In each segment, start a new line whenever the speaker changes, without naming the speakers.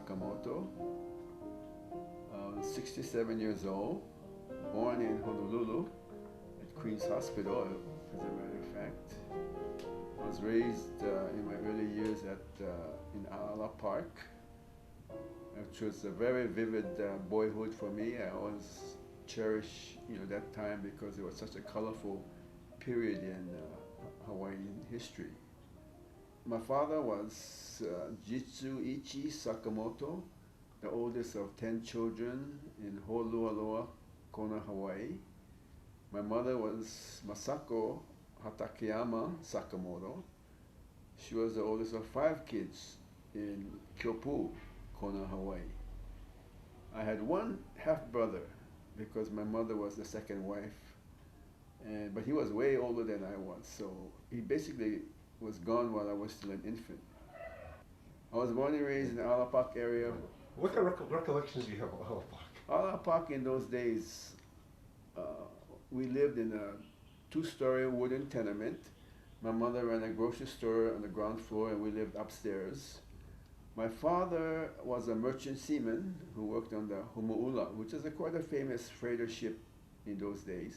Sakamoto. 67 years old, born in Honolulu at Queen's Hospital, as a matter of fact. I was raised in my early years in Ala Park, which was a very vivid boyhood for me. I always cherish that time because it was such a colorful period in Hawaiian history. My father was Jitsuichi Sakamoto, the oldest of 10 children in Holualoa, Kona, Hawaii. My mother was Masako Hatakeyama Sakamoto. She was the oldest of 5 kids in Kyopu, Kona, Hawaii. I had one half-brother because my mother was the second wife, but he was way older than I was, so he basically was gone while I was still an infant. I was born and raised in the Ala Park area.
What kind of recollections do you have of Ala Park?
Ala Park in those days, we lived in a 2-story wooden tenement. My mother ran a grocery store on the ground floor and we lived upstairs. My father was a merchant seaman who worked on the Humu'ula, which is quite a famous freighter ship in those days.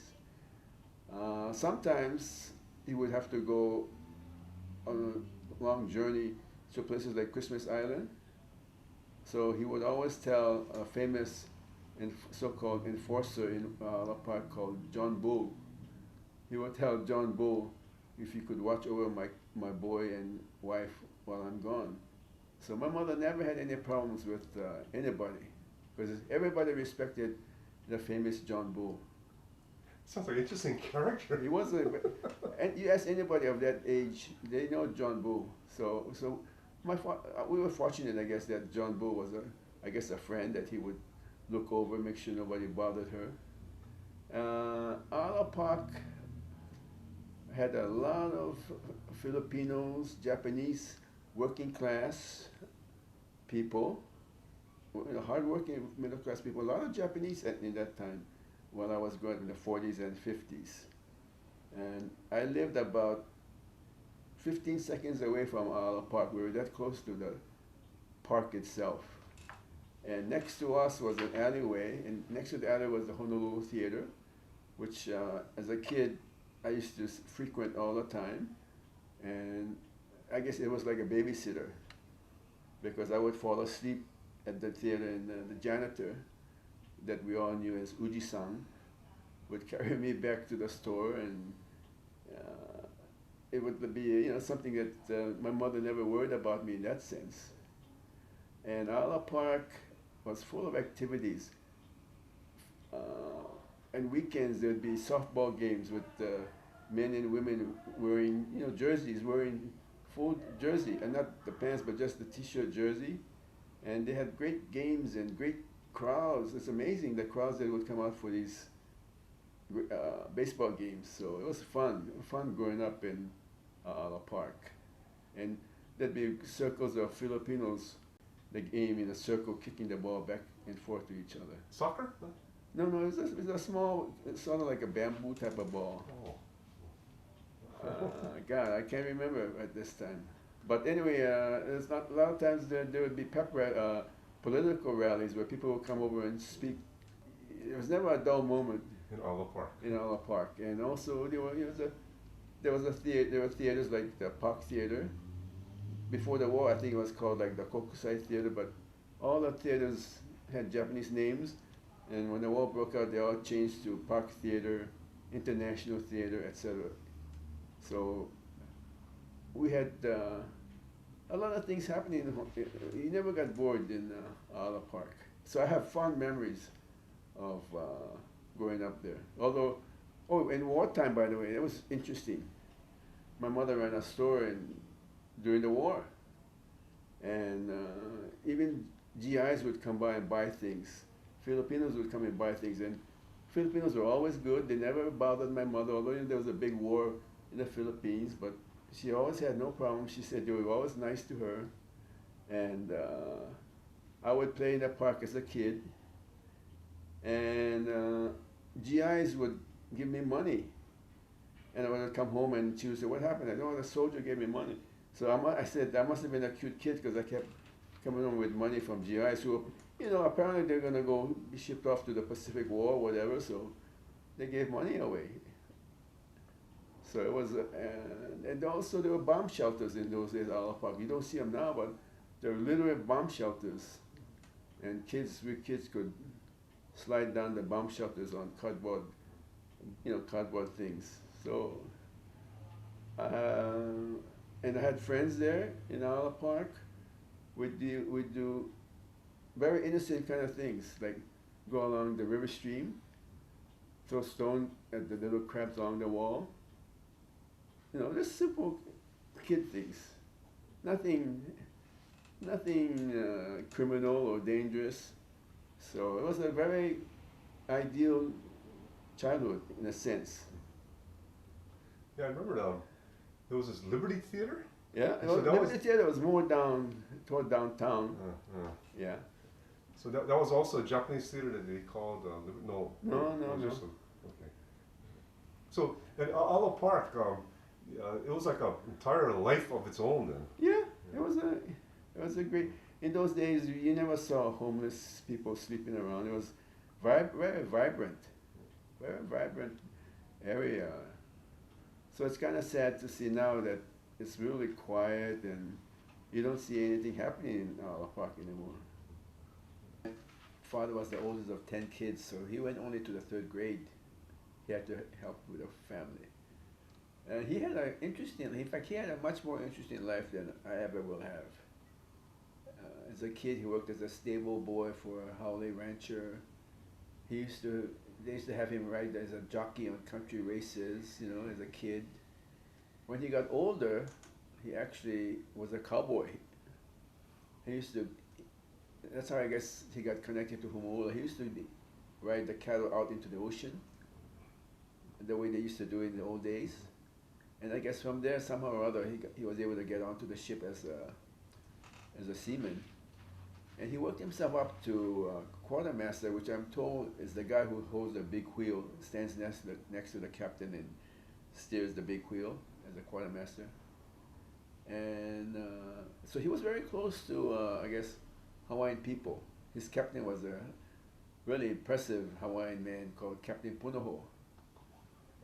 Sometimes he would have to go on a long journey to places like Christmas Island. So he would always tell a famous so-called enforcer in La Park called John Bull. He would tell John Bull if he could watch over my boy and wife while I'm gone. So my mother never had any problems with anybody because everybody respected the famous John Bull.
Sounds like an interesting character.
He was and you ask anybody of that age, they know John Bull. So we were fortunate, I guess, that John Bull was a friend that he would look over, make sure nobody bothered her. Ala Park had a lot of Filipinos, Japanese, working class people, hardworking middle class people, a lot of Japanese in that time when I was growing up in the 40s and 50s. And I lived about 15 seconds away from Ala Park. We were that close to the park itself. And next to us was an alleyway, and next to the alleyway was the Honolulu Theater, which as a kid I used to frequent all the time. And I guess it was like a babysitter because I would fall asleep at the theater, and the janitor that we all knew as Uji-san would carry me back to the store, and it would be something that my mother never worried about me in that sense. And Ala Park was full of activities. And weekends there would be softball games with men and women wearing jerseys, wearing full jersey, and not the pants but just the t-shirt jersey. And they had great games and great crowds. It's amazing the crowds that would come out for these baseball games. So it was fun growing up in Ala Park. And there'd be circles of Filipinos that aim in a circle, kicking the ball back and forth to each other.
Soccer?
No, it was a small, sort of like a bamboo type of ball.
Oh.
God, I can't remember at this time. But anyway, it's not a lot of times there would be political rallies where people would come over and speak. It was never a dull moment
in Ala Park.
In Ala Park, and also there were theaters like the Park Theater. Before the war, I think it was called like the Kokusai Theater, but all the theaters had Japanese names, and when the war broke out, they all changed to Park Theater, International Theater, etc. So we had a lot of things happening. You never got bored in Ala Park. So I have fond memories of growing up there. Although, in wartime, by the way, it was interesting. My mother ran a store during the war, and even GIs would come by and buy things. Filipinos would come and buy things, and Filipinos were always good. They never bothered my mother, although there was a big war in the Philippines, but she always had no problem. She said they were always nice to her, and I would play in the park as a kid, and GIs would give me money, and I would come home and she would say, "What happened?" I said, "Oh, the soldier gave me money." So I said, I must have been a cute kid because I kept coming home with money from GIs who, you know, apparently they're gonna go be shipped off to the Pacific War or whatever, so they gave money away. So it was, and also there were bomb shelters in those days at Ala Park. You don't see them now, but there were literal bomb shelters, and we kids could slide down the bomb shelters on cardboard, you know, cardboard things. So, and I had friends there in Ala Park. We'd do very innocent kind of things, like go along the river stream, throw stone at the little crabs along the wall. You know, just simple kid things. Nothing criminal or dangerous. So it was a very ideal childhood in a sense.
Yeah, I remember there was this Liberty Theater.
Yeah,
So that
Liberty
was-
Theater was more toward downtown. Yeah.
So that was also a Japanese theater that they called no.
No.
Okay. So at Ala Park, it was like an entire life of its own then.
Yeah, it was a great. In those days, you never saw homeless people sleeping around. It was very vibrant area. So it's kind of sad to see now that it's really quiet and you don't see anything happening in Ala Park anymore. My father was the oldest of 10 kids, so he went only to the 3rd grade. He had to help with the family. And he had he had a much more interesting life than I ever will have. As a kid, he worked as a stable boy for a Hawai'i rancher. They used to have him ride as a jockey on country races, you know, as a kid. When he got older, he actually was a cowboy. That's how I guess he got connected to Honolulu. He used to ride the cattle out into the ocean, the way they used to do it in the old days. And I guess from there, somehow or other, he was able to get onto the ship as a seaman. And he worked himself up to quartermaster, which I'm told is the guy who holds the big wheel, stands next to the captain and steers the big wheel as a quartermaster. And so he was very close to, I guess, Hawaiian people. His captain was a really impressive Hawaiian man called Captain Punoho.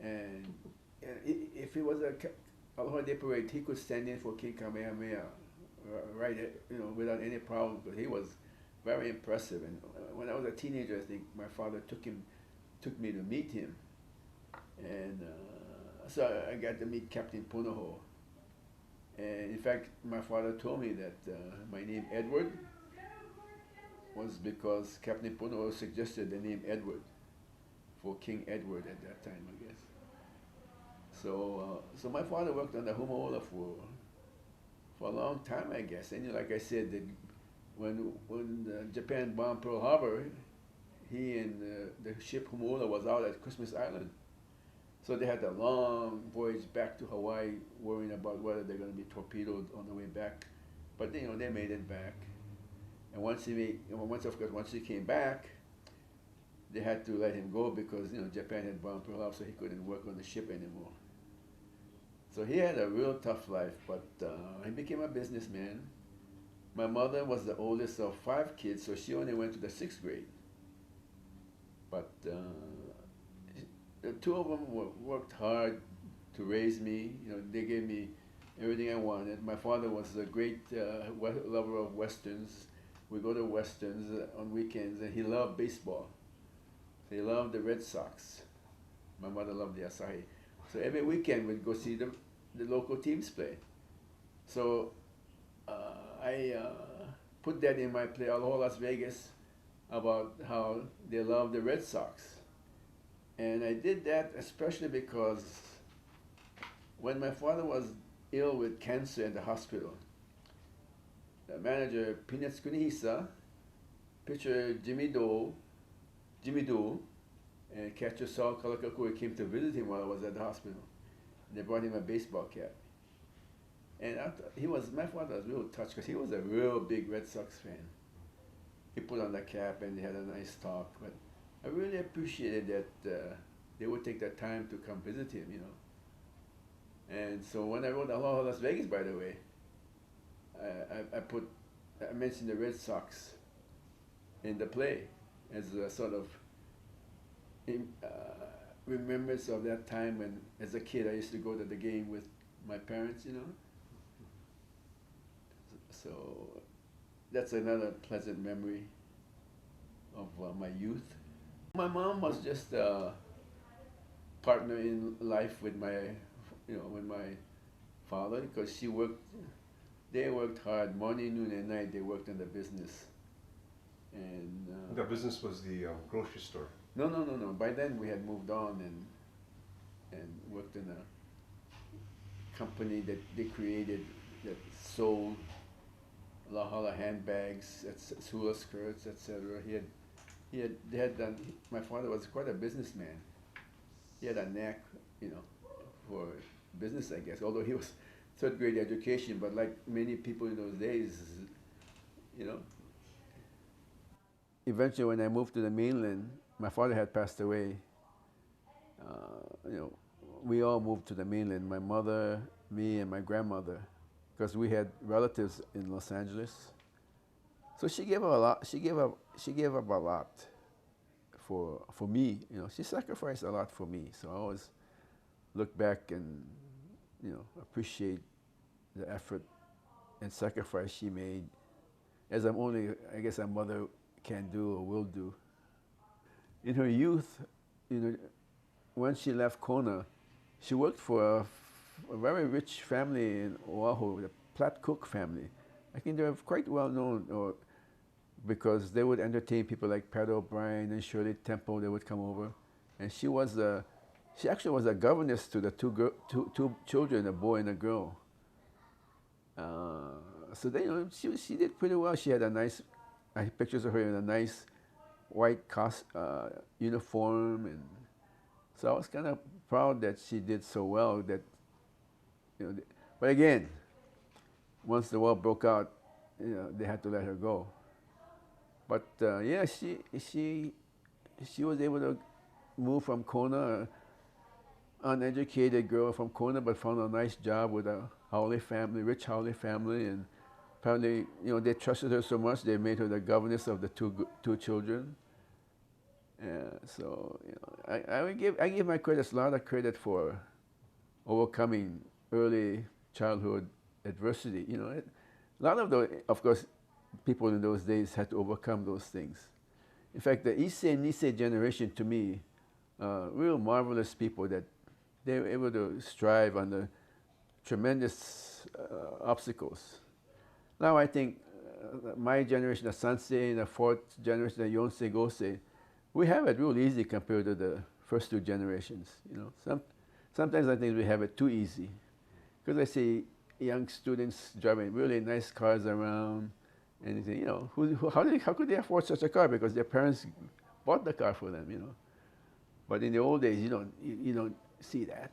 And if he was a Aloha Day Parade, he could stand in for King Kamehameha, right, you know, without any problem. But he was very impressive. And when I was a teenager, I think my father took me to meet him, and so I got to meet Captain Punoho. And in fact, my father told me that my name Edward was because Captain Punoho suggested the name Edward for King Edward at that time, I guess. So my father worked on the Honolulu for a long time, I guess. And like I said, when Japan bombed Pearl Harbor, he and the ship Honolulu was out at Christmas Island. So they had a long voyage back to Hawaii, worrying about whether they're going to be torpedoed on the way back. But you know, they made it back. And once he came back, they had to let him go because you know Japan had bombed Pearl Harbor, so he couldn't work on the ship anymore. So he had a real tough life, but he became a businessman. My mother was the oldest of 5 kids, so she only went to the 6th grade. But the 2 of them worked hard to raise me. You know, they gave me everything I wanted. My father was a great lover of westerns. We go to westerns on weekends, and he loved baseball. He loved the Red Sox. My mother loved the Asahi. So every weekend we'd go see the local teams play. So I put that in my play, Aloha Las Vegas, about how they love the Red Sox. And I did that especially because when my father was ill with cancer in the hospital, the manager, Peanuts Kunihisa, pitcher Jimmy Doe, and catcher Saul Kalakakui came to visit him while I was at the hospital. They brought him a baseball cap. And my father was real touched because he was a real big Red Sox fan. He put on the cap and they had a nice talk. But I really appreciated that they would take the time to come visit him, you know. And so when I wrote Aloha Las Vegas, by the way, I put I mentioned the Red Sox in the play as a sort of remembrance of that time when, as a kid, I used to go to the game with my parents, you know. So that's another pleasant memory of my youth. My mom was just a partner in life with with my father, because they worked hard, morning, noon, and night. They worked in the business, and
The business was the grocery store.
no. By then we had moved on and worked in a company that they created that sold La Hala handbags, Sula skirts, etc. They had done. My father was quite a businessman. He had a knack, for business, I guess. Although he was third grade education, but like many people in those days, you know. Eventually, when I moved to the mainland, my father had passed away. We all moved to the mainland. My mother, me, and my grandmother, because we had relatives in Los Angeles. So she gave up a lot. She gave up a lot for me. She sacrificed a lot for me. So I always look back and appreciate the effort and sacrifice she made, as I guess a mother can do or will do. In her youth, when she left Kona, she worked for a very rich family in Oahu, the Platt Cook family. I think they're quite well known, because they would entertain people like Pat O'Brien and Shirley Temple. They would come over, and she actually was a governess to the two children, a boy and a girl. So she did pretty well. She had I have pictures of her in a nice white uniform, and so I was kind of proud that she did so well. But again, once the war broke out, they had to let her go. But she was able to move from Kona, uneducated girl from Kona, but found a nice job with a rich Hawai'i family, and apparently, they trusted her so much they made her the governess of the two children. So I give my credits a lot of credit for overcoming early childhood adversity. A lot of course, people in those days had to overcome those things. In fact, the Issei and Nisei generation, to me, real marvelous people that they were able to strive under tremendous obstacles. Now I think my generation, the Sansei, and the fourth generation, the Yonsei, Gosei, we have it real easy compared to the first two generations. Sometimes I think we have it too easy, because I see young students driving really nice cars around, and you think, how could they afford such a car? Because their parents bought the car for them, But in the old days, you don't see that.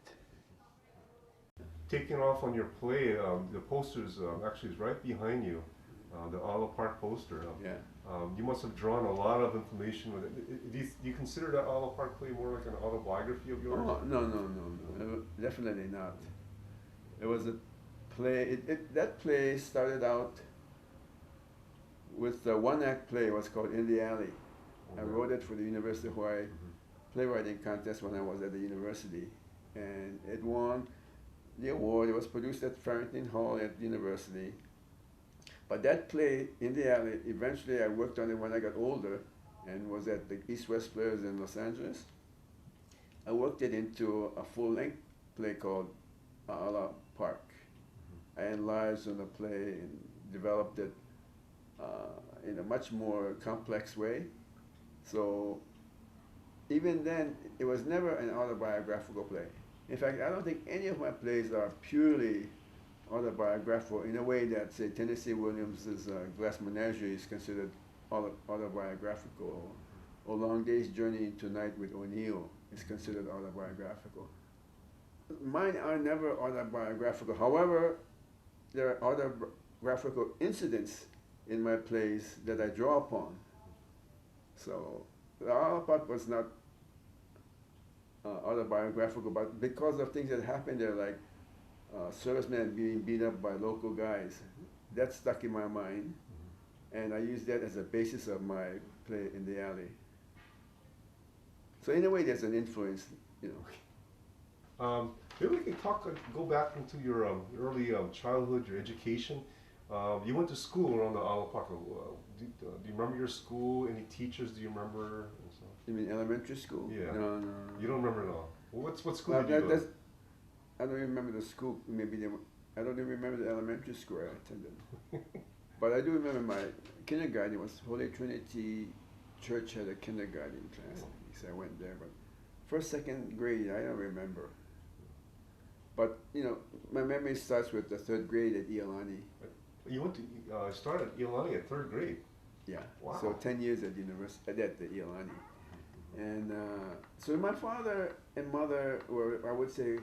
Taking off on your play, the posters actually is right behind you, the Ala Park poster.
Yeah.
You must have drawn a lot of information with it. Do you consider that Ala Park play more like an autobiography of yours?
Oh, no, definitely not. It was a play. That play started out with a one-act play. It was called In the Alley. Okay. I wrote it for the University of Hawaii playwriting contest when I was at the university, and it won the award. It was produced at Farrington Hall at the university. But that play, In the Alley, eventually I worked on it when I got older and was at the East-West Players in Los Angeles. I worked it into a full-length play called Ala Park. I enlarged on the play and developed it in a much more complex way. So even then, it was never an autobiographical play. In fact, I don't think any of my plays are purely autobiographical in a way that, say, Tennessee Williams's Glass Menagerie is considered autobiographical, or Long Day's Journey into Night with O'Neill is considered autobiographical. Mine are never autobiographical. However, there are autobiographical incidents in my plays that I draw upon. So the Ala Park was not autobiographical, but because of things that happened there, like servicemen being beat up by local guys, that stuck in my mind. and I used that as a basis of my play in the alley. So in a way, there's an influence, you know.
Maybe we can talk, go back into your early childhood, your education. You went to school around the Alapaka. Do you remember your school? Any teachers do you remember? And so?
You mean elementary school?
Yeah.
No.
You don't remember at all? Well, what school did you go to?
I don't remember the school. I don't even remember the elementary school I attended. But I do remember my kindergarten. It was Holy Trinity Church had a kindergarten class. So I went there. But first, second grade, I don't remember. But, you know, my memory starts with the third grade at Iolani.
You went to started at Iolani at third grade.
Yeah.
Wow.
So 10 years at university at the Iolani. And so my father and mother were, I would say,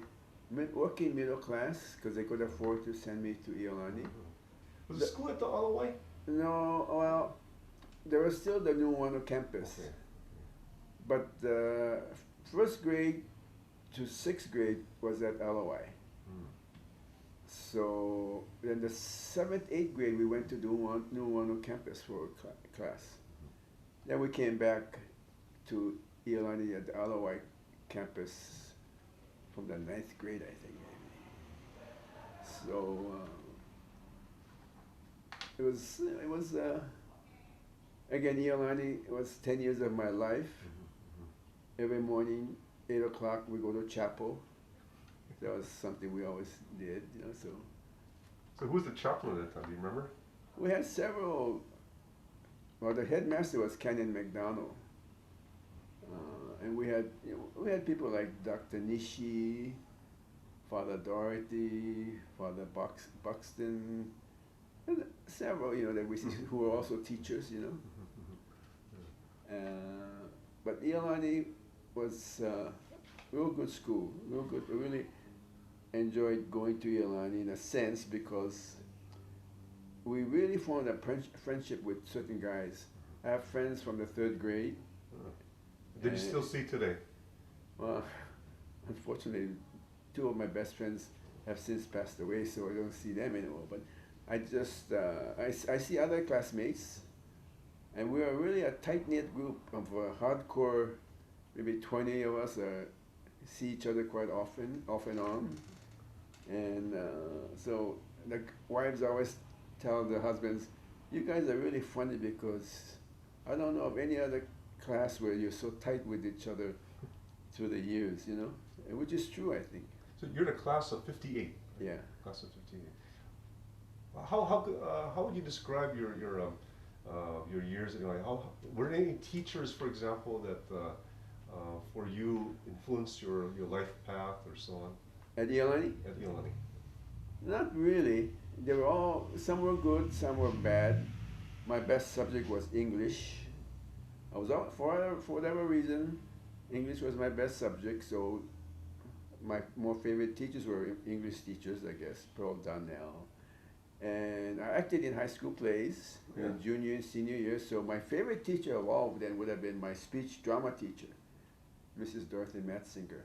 working middle class because they could afford to send me to Iolani.
Was the school at the Alawai?
No, well, there was still the New Wano campus.
Okay.
But the first grade to sixth grade was at Alawai. So then the seventh, eighth grade, we went to New Wano campus for a class. Then we came back to Iolani at the Alawai campus from the ninth grade, I think, maybe. So it was again, Iolani, it was 10 years of my life. Every morning, 8 o'clock, we go to chapel. That was something we always did, you know, so.
So who was the chaplain at that time, do you remember?
We had several, well, the headmaster was Canon McDonald. And we had people like Dr. Nishi, Father Doherty, Father Buxton, and several, you know, that we see who were also teachers, you know. But Iolani was real good school, real good. I really enjoyed going to Iolani in a sense because we really formed a friendship with certain guys. I have friends from the third grade.
Did you still see today?
Well, unfortunately, two of my best friends have since passed away, so I don't see them anymore. But I just, I see other classmates, and we are really a tight-knit group of hardcore, maybe 20 of us see each other quite often, off and on. And so the wives always tell the husbands, you guys are really funny because I don't know of any other class where you're so tight with each other through the years, you know, and which is true, I think.
So you're in a class of 58.
Yeah.
Class of 58. How would you describe your years? Anyway, were there any teachers, for example, that for you influenced your life path or so on?
At Iolani?
At Iolani.
Not really. They were all, some were good, some were bad. My best subject was English. I was out for whatever reason, English was my best subject, so my more favorite teachers were English teachers, I guess, Pearl Donnell. And I acted in high school plays in junior and senior year, so my favorite teacher of all then would have been my speech drama teacher, Mrs. Dorothy Matzinger.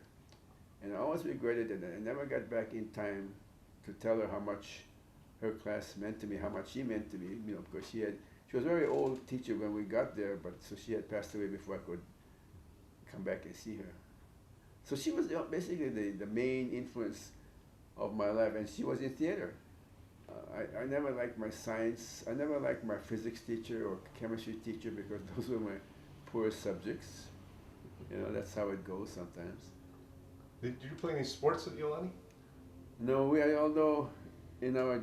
And I always regretted that I never got back in time to tell her how much her class meant to me, how much she meant to me, you know, because she was a very old teacher when we got there, but so she had passed away before I could come back and see her. So she was basically the main influence of my life, and she was in theater. I never liked my science, I never liked my physics teacher or chemistry teacher because those were my poorest subjects. You know, that's how it goes sometimes.
Did you play any sports at Iolani?
No, although in our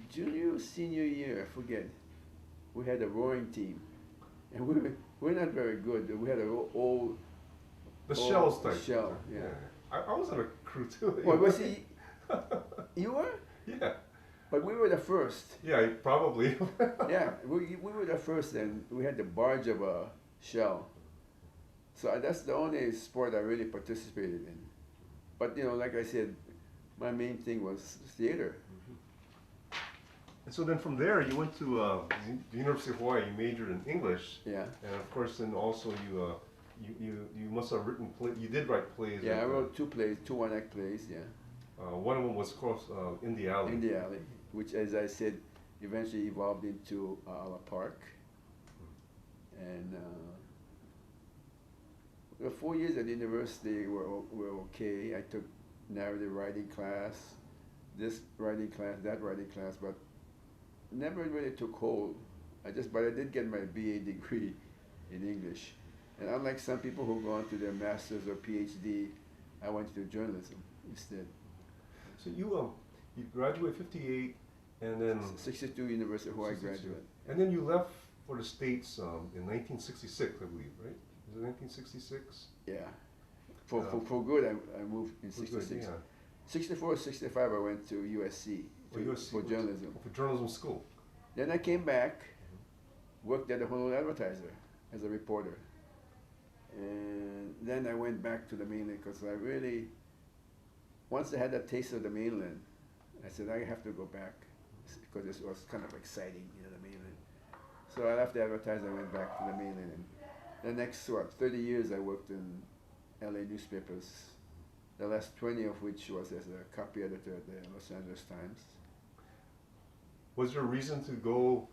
junior, senior year, I forget, we had a rowing team. And we're not very good. We had an old...
The shells type.
Shell, yeah.
I was on a crew too.
What was he? You were?
Yeah.
But we were the first.
Yeah, probably.
Yeah, we were the first, and we had the barge of a shell. So that's the only sport I really participated in. But, you know, like I said, my main thing was theater.
And so then from there, you went to the University of Hawaii. You majored in English.
Yeah.
And of course, then also you must have written you did write plays.
Yeah, I wrote two plays, two one-act plays. Yeah.
One of them was, of course, In the Alley.
In the Alley, which, as I said, eventually evolved into Ala Park. And the 4 years at the university were okay. I took narrative writing class, this writing class, that writing class, but never really took hold. But I did get my BA degree in English. And unlike some people who go on to their master's or PhD, I went to journalism instead.
So you graduated 58, and then
62 University of Hawaii graduate.
And then you left for the States in 1966, I believe, right? Is it 1966?
Yeah. For good, I moved in 66.
Good, yeah.
64, 65, I went to USC, for journalism.
For journalism school.
Then I came back, worked at the Honolulu Advertiser as a reporter. And then I went back to the mainland because I really, once I had a taste of the mainland, I said, I have to go back because it was kind of exciting, the mainland. So I left the Advertiser and went back to the mainland. And the next, 30 years I worked in LA newspapers, the last 20 of which was as a copy editor at the Los Angeles Times.
Was there a reason to go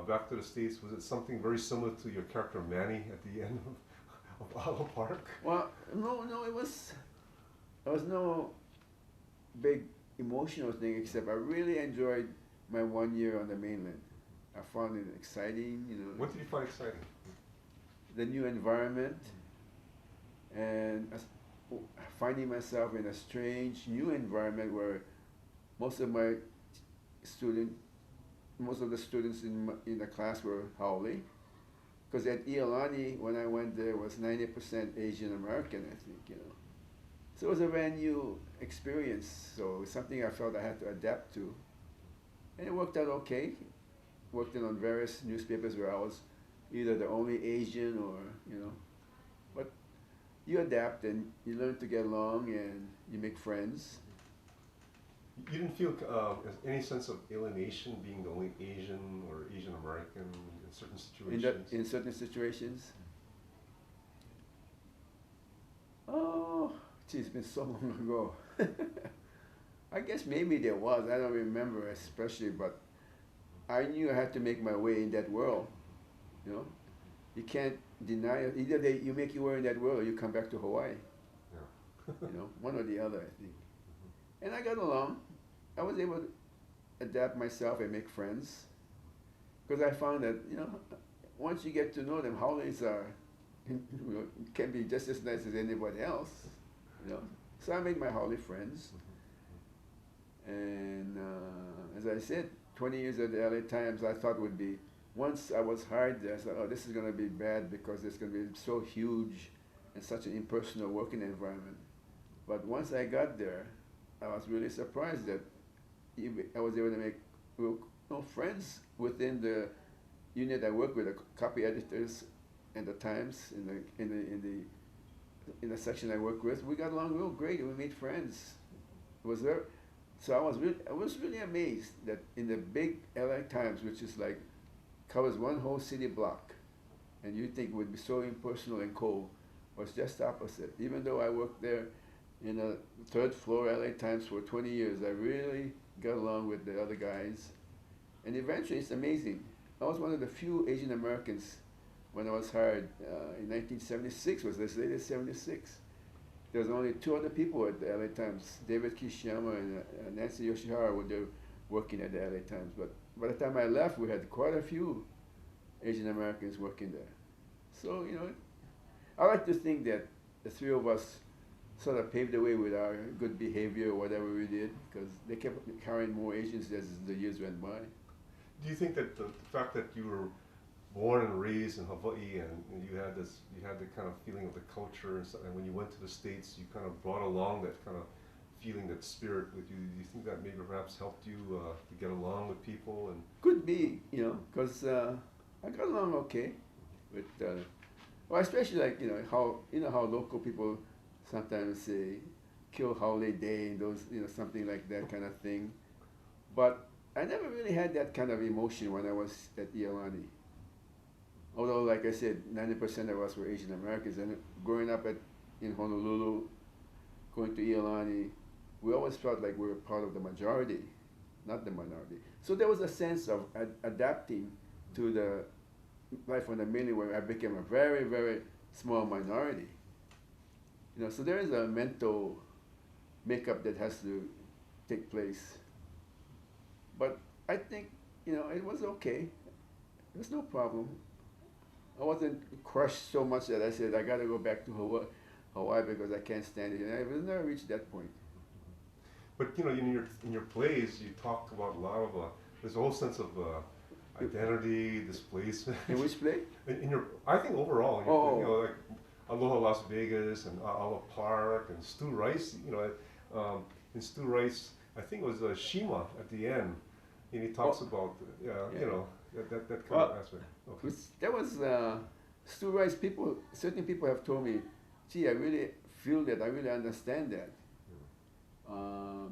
back to the States? Was it something very similar to your character Manny at the end of Ala Park?
Well, no, it was no big emotional thing, except I really enjoyed my 1 year on the mainland. I found it exciting,
What did you find exciting?
The new environment, and finding myself in a strange new environment where most of the students in the class were Hawai'i. Because at Iolani, when I went there, was 90% Asian American, I think, So it was a brand new experience. So it's something I felt I had to adapt to. And it worked out okay. Worked on various newspapers where I was either the only Asian or, But you adapt and you learn to get along and you make friends.
You didn't feel any sense of alienation being the only Asian or Asian American in certain situations?
In certain situations? Oh, gee, it's been so long ago. I guess maybe there was. I don't remember especially, but I knew I had to make my way in that world. You can't deny it. Either you make your way in that world or you come back to Hawaii. Yeah. One or the other, I think. And I got along. I was able to adapt myself and make friends. Because I found that, once you get to know them, Hawaii's can be just as nice as anybody else. So I made my Hawaii friends. And as I said, 20 years at the LA Times, I thought would be, once I was hired there, I thought, oh, this is going to be bad because it's going to be so huge and such an impersonal working environment. But once I got there, I was really surprised that I was able to make friends within the unit I work with, the copy editors and the Times in the section I work with. We got along real great. We made friends. It was there. So I was really amazed that in the big LA Times, which is covers one whole city block, and you think it would be so impersonal and cold, was just the opposite. Even though I worked there in a third floor LA Times for 20 years, I really got along with the other guys. And eventually, it's amazing. I was one of the few Asian Americans when I was hired in 1976, was this latest 76. There was only 2 other people at the LA Times, David Kishiyama and Nancy Yoshihara were there working at the LA Times. But by the time I left, we had quite a few Asian Americans working there. So, I like to think that the 3 of us sort of paved the way with our good behavior or whatever we did, because they kept carrying more Asians as the years went by.
Do you think that the fact that you were born and raised in Hawaii and you had the kind of feeling of the culture and when you went to the States, you kind of brought along that kind of feeling, that spirit with you? Do you think that maybe perhaps helped you to get along with people? And
could be, because I got along okay with, especially how local people sometimes say, kill holiday day and those, something like that kind of thing. But I never really had that kind of emotion when I was at Iolani. Although, like I said, 90% of us were Asian Americans, and growing up in Honolulu, going to Iolani, we always felt like we were part of the majority. not the minority. So there was a sense of adapting to the life on the mainland where I became a very, very small minority. You know, so there is a mental makeup that has to take place. But I think, you know, it was okay. There's no problem. I wasn't crushed so much that I said I got to go back to Hawaii because I can't stand it. And I never reached that point.
But you know, in your plays, you talk about a lot of there's a whole sense of identity, displacement.
In which play?
In your, I think overall, in your,
Oh.
you know, like Aloha Las Vegas and Ala Park and Stu Rice. You know, in Stu Rice, I think it was Shima at the end, and he talks about
Yeah.
you know that kind of aspect. Okay.
That was Stu Rice. Certain people have told me, gee, I really feel that, I really understand that.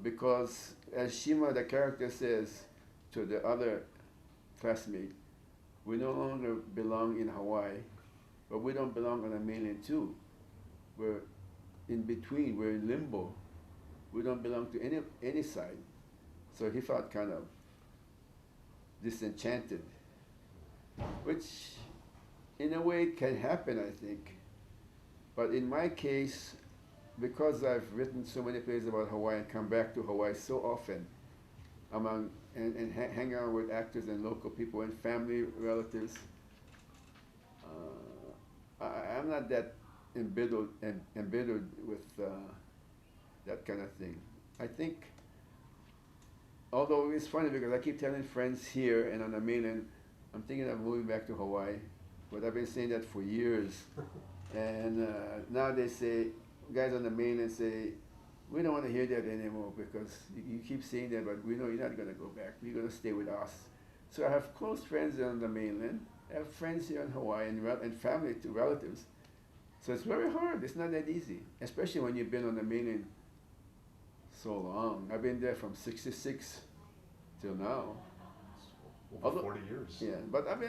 Because as Shima, the character, says to the other classmate, we no longer belong in Hawaii, but we don't belong on the mainland too. We're in between, we're in limbo. We don't belong to any side. So he felt kind of disenchanted, which in a way can happen, I think. But in my case, because I've written so many plays about Hawaii and come back to Hawaii so often, and hang out with actors and local people and family relatives, I'm not that embittered with that kind of thing. I think, although it's funny because I keep telling friends here and on the mainland, I'm thinking of moving back to Hawaii, but I've been saying that for years. And now they say, guys on the mainland say, we don't want to hear that anymore because you keep saying that, but we know you're not going to go back. You're going to stay with us. So I have close friends on the mainland. I have friends here in Hawaii and family to relatives. So it's very hard. It's not that easy, especially when you've been on the mainland so long. I've been there from '66 till now.
Over 40 years.
Yeah, but I've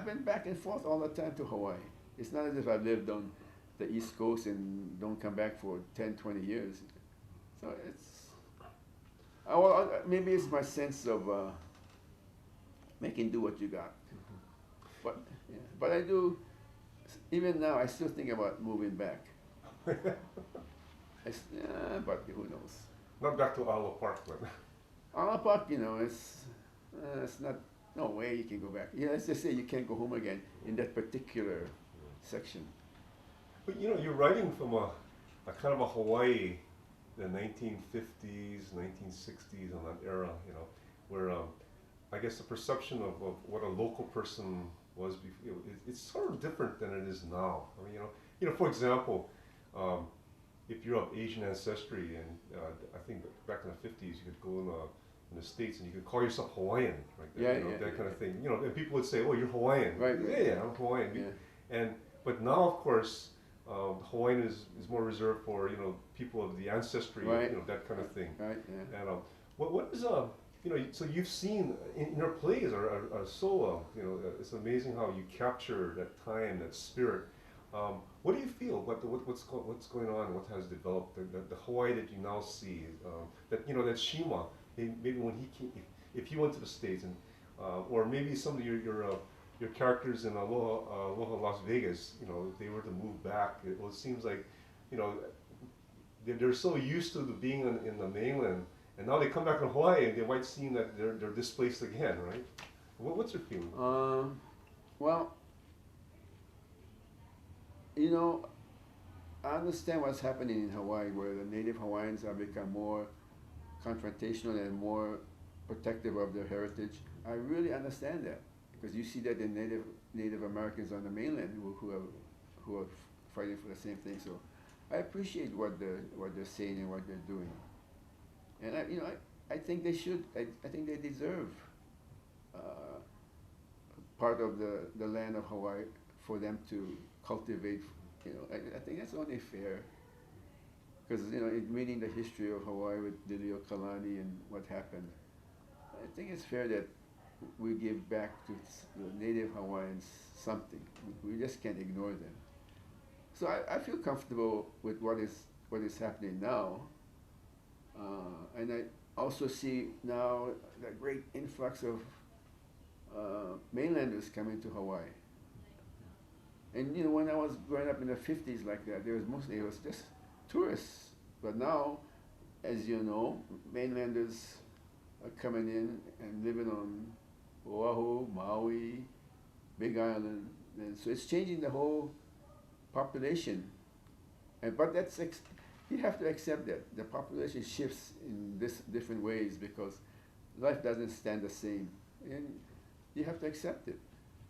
been back and forth all the time to Hawaii. It's not as if I've lived on the East Coast and don't come back for 10, 20 years. So it's, maybe it's my sense of making do what you got. But yeah, but I do, even now I still think about moving back. But who knows?
Not back to Ala Park, but.
Ala Park, it's not, no way you can go back. Yeah, let's just say you can't go home again in that particular section.
But you're writing from a kind of a Hawaii, the 1950s, 1960s, on that era, where I guess the perception of what a local person was before, it's sort of different than it is now. I mean, for example, if you're of Asian ancestry, and I think back in the 50s, you could go in the States and you could call yourself Hawaiian, right? That kind of thing. And people would say, "Oh, you're Hawaiian."
Right.
Yeah, I'm Hawaiian. Yeah. But now, of course, Hawaiian is more reserved for people of the ancestry,
right.
That kind of thing.
Right. Yeah.
And what is so you've seen in your plays are so it's amazing how you capture that time, that spirit. What do you feel? What's going on? What has developed? The Hawaii that you now see, that Shima, maybe when he came, if he went to the States, and or maybe some of your characters in Aloha Las Vegas, if they were to move back, it seems like, they're so used to being in the mainland, and now they come back to Hawaii and they might seem that they're displaced again, right? What's your feeling?
Well, I understand what's happening in Hawaii, where the native Hawaiians have become more confrontational and more protective of their heritage. I really understand that, because you see that in Native Americans on the mainland who are fighting for the same thing. So I appreciate what they're saying and what they're doing, and I think they should. I think they deserve part of the land of Hawaii for them to cultivate. I think that's only fair, because in reading the history of Hawaii with Lilio Kalani and what happened, I think it's fair that we give back to the native Hawaiians something. We just can't ignore them. So I feel comfortable with what is happening now, and also see now the great influx of mainlanders coming to Hawaii. And you know, when I was growing up in the 50s like that, it was just tourists. But now, as you know, mainlanders are coming in and living on Oahu, Maui, Big Island, and so it's changing the whole population. But you have to accept that the population shifts in different ways because life doesn't stand the same, and you have to accept it.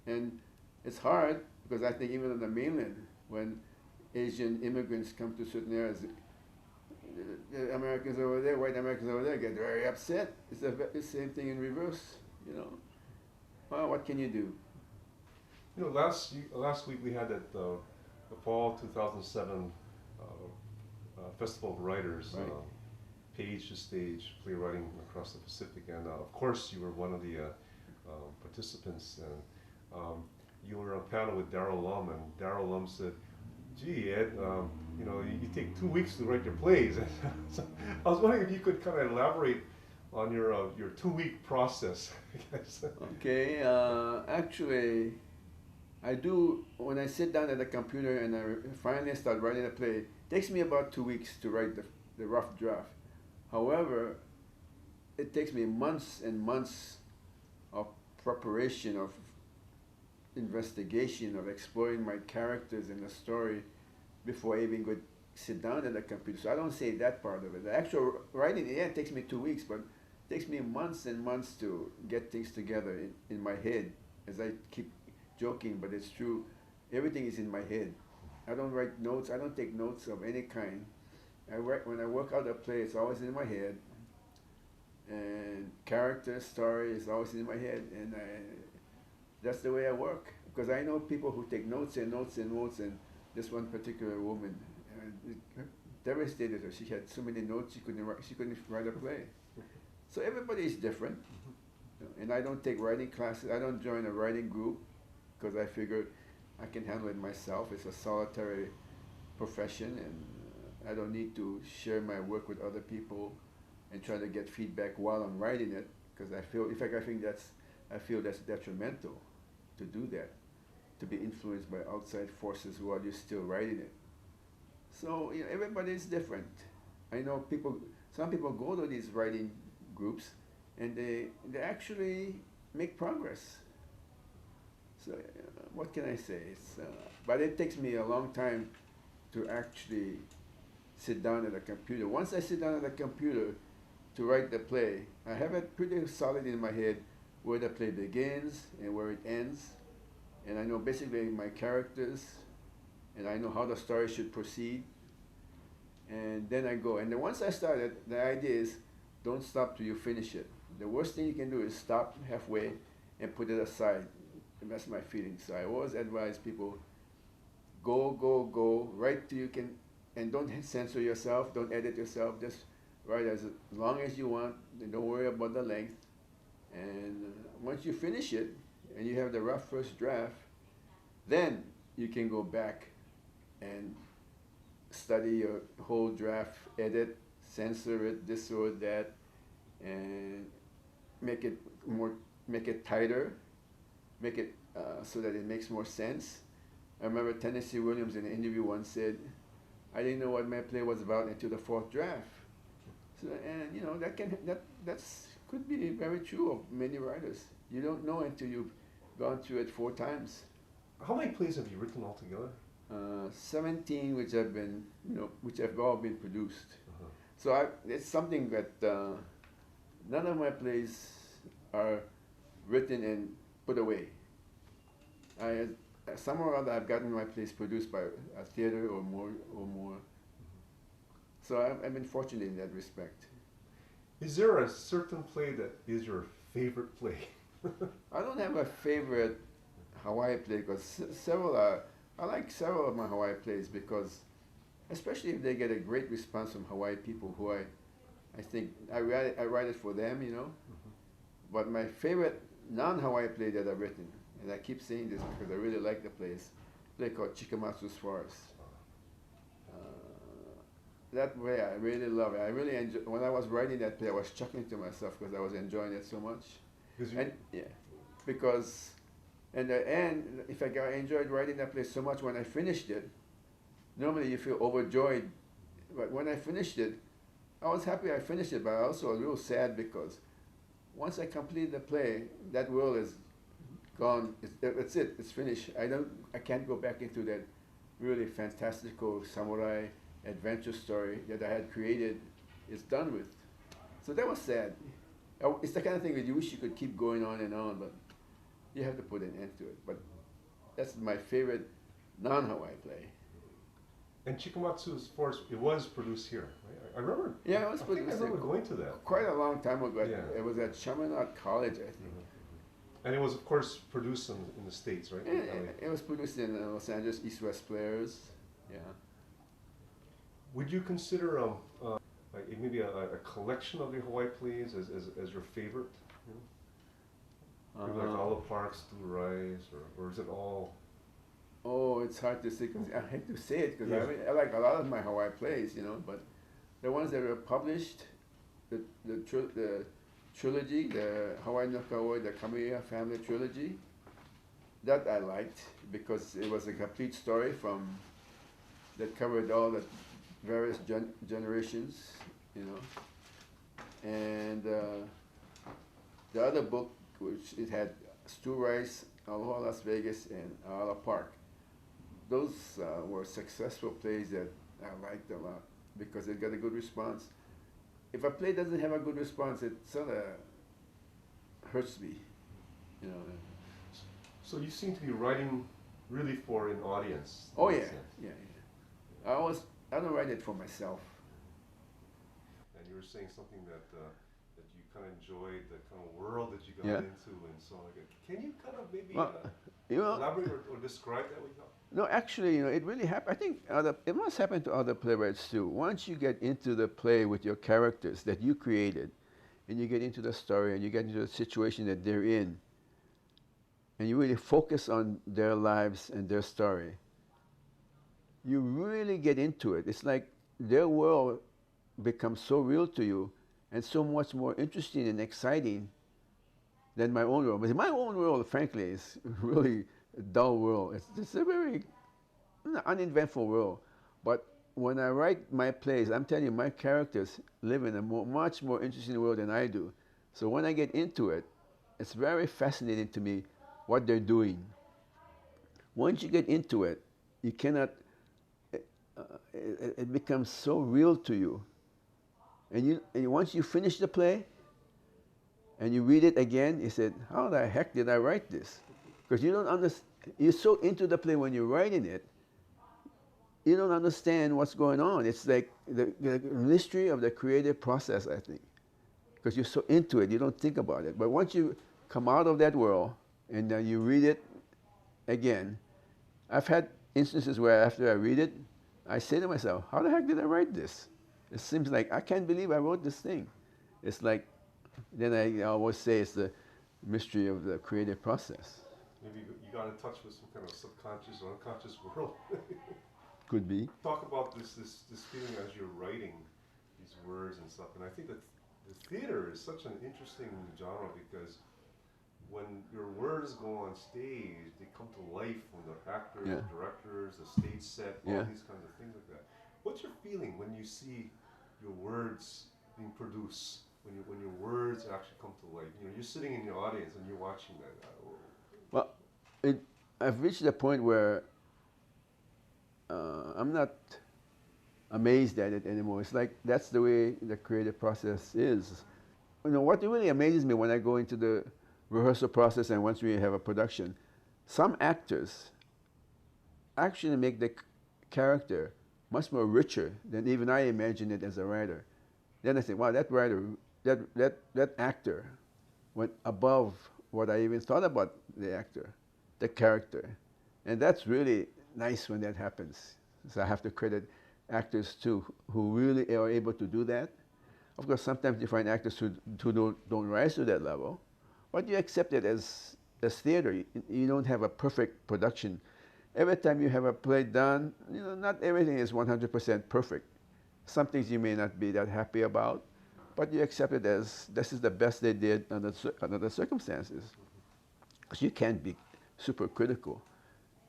And it's hard because I think even on the mainland, when Asian immigrants come to certain areas, the Americans over there, white Americans over there, get very upset. It's the same thing in reverse, you know. Well, what can you do?
You know, last week we had at the fall 2007 Festival of Writers,
Right.
Page to Stage, playwriting across the Pacific, and of course you were one of the participants, and you were on a panel with Darrell Lum, and Darrell Lum said, "Gee, Ed, you know, you take 2 weeks to write your plays." So I was wondering if you could kind of elaborate on your 2-week process.
Okay, actually, I do, when I sit down at the computer and I finally start writing a play, it takes me about 2 weeks to write the rough draft. However, it takes me months and months of preparation, of investigation, of exploring my characters in the story before I even go sit down at the computer. So I don't say that part of it. The actual writing, yeah, it takes me 2 weeks, but it takes me months and months to get things together in my head. As I keep joking, but it's true. Everything is in my head. I don't write notes. I don't take notes of any kind. When I work out a play, it's always in my head. And character, story is always in my head. And that's the way I work. Because I know people who take notes and notes and notes. And this one particular woman, it devastated her. She had so many notes she couldn't write a play. So everybody is different. And I don't take writing classes. I don't join a writing group because I figure I can handle it myself. It's a solitary profession, and I don't need to share my work with other people and try to get feedback while I'm writing it, because I feel that's detrimental to do that, to be influenced by outside forces while you're still writing it. So you know, everybody is different. I know some people go to these writing groups and they actually make progress. So what can I say? But it takes me a long time to actually sit down at a computer. Once I sit down at a computer to write the play, I have it pretty solid in my head where the play begins and where it ends. And I know basically my characters, and I know how the story should proceed. And then I go. And then once I start it, the idea is don't stop till you finish it. The worst thing you can do is stop halfway and put it aside. And that's my feeling. So I always advise people, go, write till you can, and don't censor yourself, don't edit yourself, just write as long as you want, and don't worry about the length. And once you finish it, and you have the rough first draft, then you can go back and study your whole draft, edit, censor it, this or that, and make it tighter, make it so that it makes more sense. I remember Tennessee Williams in an interview once said, "I didn't know what my play was about until the fourth draft." So, and you know that's could be very true of many writers. You don't know until you've gone through it 4 times.
How many plays have you written altogether?
17, which have all been produced.
Uh-huh.
So it's something that none of my plays are written and put away. Somehow or other I've gotten my plays produced by a theater or more. So I've been fortunate in that respect.
Is there a certain play that is your favorite play?
I don't have a favorite Hawaii play because I like several of my Hawaii plays because, especially if they get a great response from Hawaii people who I think I write it for them, you know.
Mm-hmm.
But my favorite non-Hawaii play that I've written, and I keep saying this because I really like the play, is a play called Chikamatsu's Forest. that way I really love it. I really enjoy, when I was writing that play, I was chuckling to myself because I was enjoying it so much.
Because you,
And yeah, because in the end, if I enjoyed writing that play so much when I finished it, normally you feel overjoyed, but when I finished it, I was happy I finished it, but I also was real sad because once I completed the play, that world is gone. It's it. It's finished. I can't go back into that really fantastical samurai adventure story that I had created. It's done with. So that was sad. It's the kind of thing that you wish you could keep going on and on, but you have to put an end to it. But that's my favorite non-Hawaii play.
and Chikamatsu, as far as it was produced here, right? I remember.
Yeah, it was
I think I
produced
remember going to that.
quite a long time ago.
Yeah.
It was at Chaminade College, I think.
And it was, of course, produced in the States, right? In LA.
It was produced in Los Angeles East-West Players. Yeah.
Would you consider like maybe a collection of the Hawaii plays as your favorite? You know? Maybe like Olive Park, Stu Rice, or is it all?
Oh, it's hard to say because I hate to say it because
Yeah.
I like a lot of my Hawaii plays, but the ones that were published, the trilogy, the Hawaii no Kauai, the Kamiya family trilogy, that I liked because it was a complete story that covered all the various generations, and the other book, which it had Stu Rice, Aloha Las Vegas, and Olive Park. Those were successful plays that I liked a lot because it got a good response. If a play doesn't have a good response, it sort of hurts me,
So you seem to be writing really for an audience.
Oh
in
yeah,
that sense.
yeah. I don't write it for myself.
And you were saying something that you kind of enjoyed the kind of world that you got
Yeah.
into and so on. Can you kind of maybe
Well,
elaborate or describe that with you?
No, actually, it really happened. I think it must happen to other playwrights too. Once you get into the play with your characters that you created, and you get into the story, and you get into the situation that they're in, and you really focus on their lives and their story, you really get into it. It's like their world becomes so real to you and so much more interesting and exciting than my own world. But my own world, frankly, is really a dull world. It's a very uneventful world. But when I write my plays, I'm telling you, my characters live in a much more interesting world than I do. So when I get into it, it's very fascinating to me what they're doing. Once you get into it, you cannot, it becomes so real to you. And once you finish the play and you read it again, you said, how the heck did I write this? Because you don't understand, you're so into the play when you're writing it, you don't understand what's going on. It's like the mystery of the creative process, I think. Because you're so into it, you don't think about it. But once you come out of that world and then you read it again, I've had instances where after I read it, I say to myself, how the heck did I write this? It seems like I can't believe I wrote this thing. It's like, then I always say it's the mystery of the creative process.
Maybe you got in touch with some kind of subconscious or unconscious world.
Could be.
Talk about this feeling as you're writing these words and stuff. And I think that the theater is such an interesting genre because when your words go on stage, they come to life when the actors,
Yeah.
the directors, the stage set, all
Yeah.
these kinds of things like that. What's your feeling when you see your words being produced? When your words actually come to life? You're sitting in your audience and you're watching that.
Well, I've reached a point where I'm not amazed at it anymore. It's like that's the way the creative process is. What really amazes me when I go into the rehearsal process and once we have a production, some actors actually make the character much more richer than even I imagined it as a writer. Then I say, wow, that writer, that actor went above what I even thought about the actor, the character. And that's really nice when that happens. So I have to credit actors too, who really are able to do that. Of course, sometimes you find actors who don't rise to that level, but you accept it as theater. You don't have a perfect production. Every time you have a play done, not everything is 100% perfect. Some things you may not be that happy about, but you accept it as this is the best they did under the circumstances. Because you can't be super critical.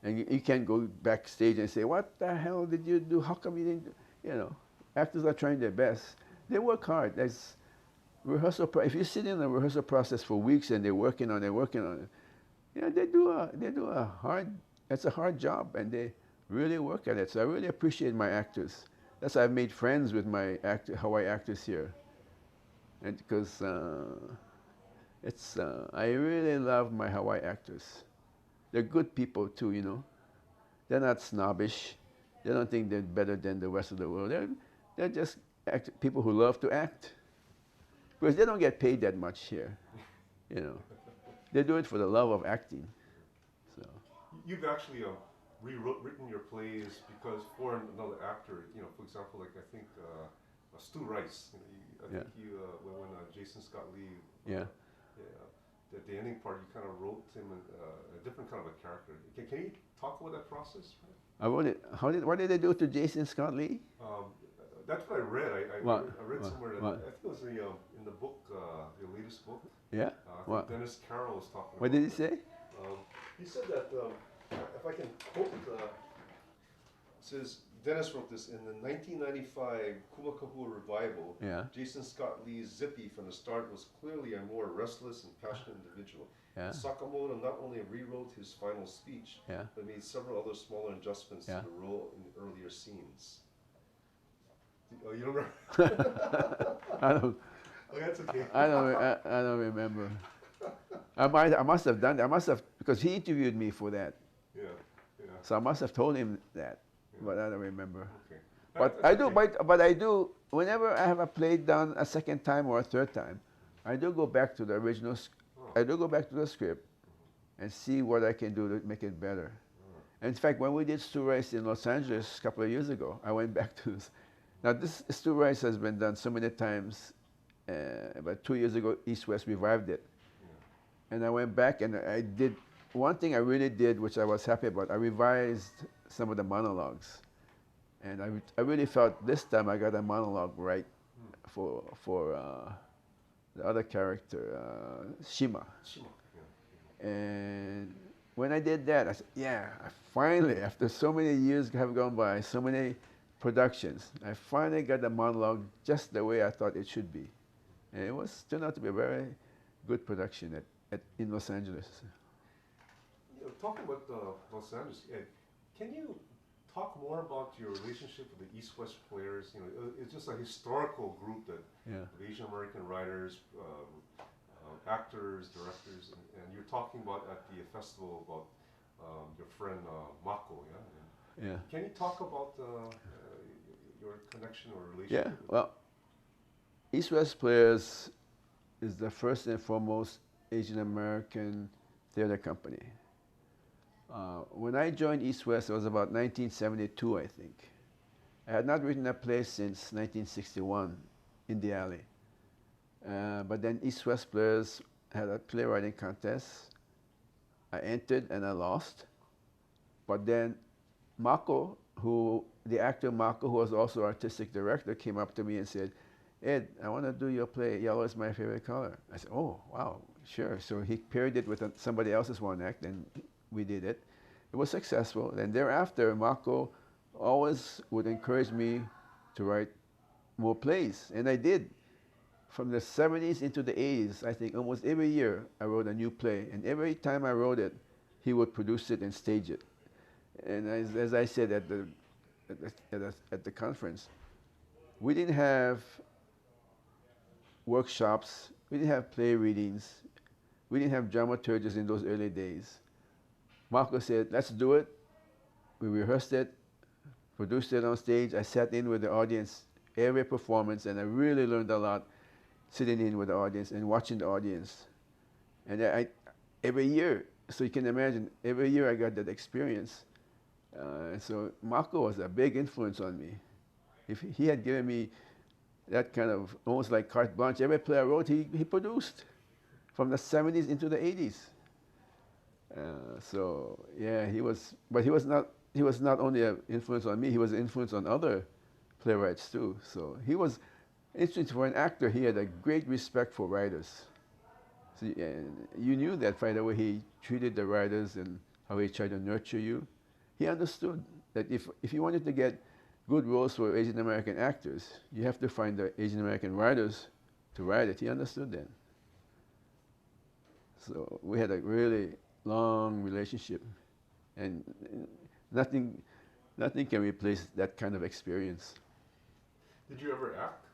And you can't go backstage and say, what the hell did you do? How come you didn't do? You know, actors are trying their best. They work hard. There's rehearsal. If you sit in the rehearsal process for weeks and they're working on it, you know, they do a hard, it's a hard job and they really work at it. So I really appreciate my actors. That's why I've made friends with my Hawaii actors here. And because I really love my Hawaii actors. They're good people too, you know. They're not snobbish. They don't think they're better than the rest of the world. They're just people who love to act. Because they don't get paid that much here, you know. They do it for the love of acting. So.
You've actually written your plays because for another actor, you know, for example, like I think Stu Rice, you know, I think you, when Jason Scott Lee, the ending part, you kind of wrote him a different kind of a character. Can you talk about that process?
I wrote it. What did they do to Jason Scott Lee?
That's what I read. I read somewhere that I think it was in the book, your latest book.
Yeah.
I think Dennis Carroll was talking.
What did he say?
He said that if I can quote, it says Dennis wrote this in the 1995 Kumu Kahua revival.
Yeah.
Jason Scott Lee's Zippy from the start was clearly a more restless and passionate individual.
Yeah.
Sakamoto not only rewrote his final speech, but made several other smaller adjustments to the role in the earlier scenes. Oh, you don't remember?
I don't.
Oh, that's okay.
I don't remember. I must have done that. I must have, because he interviewed me for that.
Yeah, yeah.
So I must have told him that, but I don't remember.
Okay.
But I do. But I do. Whenever I have a play done a second time or a third time, I do go back to the original. I do go back to the script and see what I can do to make it better. And in fact, when we did Stu Rice in Los Angeles a couple of years ago, I went back to this. Now, this Stu Rice has been done so many times. About 2 years ago, East West revived it. And I went back and I did, one thing I really did, which I was happy about, I revised some of the monologues. And I really felt this time I got a monologue right for the other character, Shima. And when I did that, I said, yeah, finally, after so many years have gone by, so many productions, I finally got the monologue just the way I thought it should be. And it turned out to be a very good production in Los Angeles.
You know, talking about Los Angeles, Ed, can you talk more about your relationship with the East-West Players? You know, it's just a historical group of Asian American writers, actors, directors, and you're talking about at the festival about your friend Mako, yeah?
Yeah.
Can you talk about your connection or relationship?
Yeah, well, East-West Players is the first and foremost Asian American theater company. When I joined East-West, it was about 1972, I think. I had not written a play since 1961 in the alley. But then East-West Players had a playwriting contest. I entered and I lost. But then Mako, the actor Mako, who was also artistic director, came up to me and said, Ed, I want to do your play, Yellow is My Favorite Color. I said, oh, wow, sure. So he paired it with somebody else's one act, and we did it. It was successful. And thereafter, Mako always would encourage me to write more plays, and I did. From the 70s into the 80s, I think almost every year I wrote a new play, and every time I wrote it, he would produce it and stage it. And as I said at the conference, we didn't have workshops, we didn't have play readings, we didn't have dramaturgists in those early days. Marco said, let's do it. We rehearsed it, produced it on stage. I sat in with the audience every performance, and I really learned a lot sitting in with the audience and watching the audience. And every year, so you can imagine, every year I got that experience. So Marco was a big influence on me. If he had given me that kind of almost like carte blanche, every play I wrote, he produced from the 70s into the 80s. So yeah, he was not only an influence on me, he was an influence on other playwrights too. So he was interesting for an actor. He had a great respect for writers. So, and you knew that by the way he treated the writers and how he tried to nurture you. He understood that if you wanted to get good roles for Asian American actors, you have to find the Asian American writers to write it. He understood that. So we had a really long relationship, and nothing can replace that kind of experience.
Did you ever act?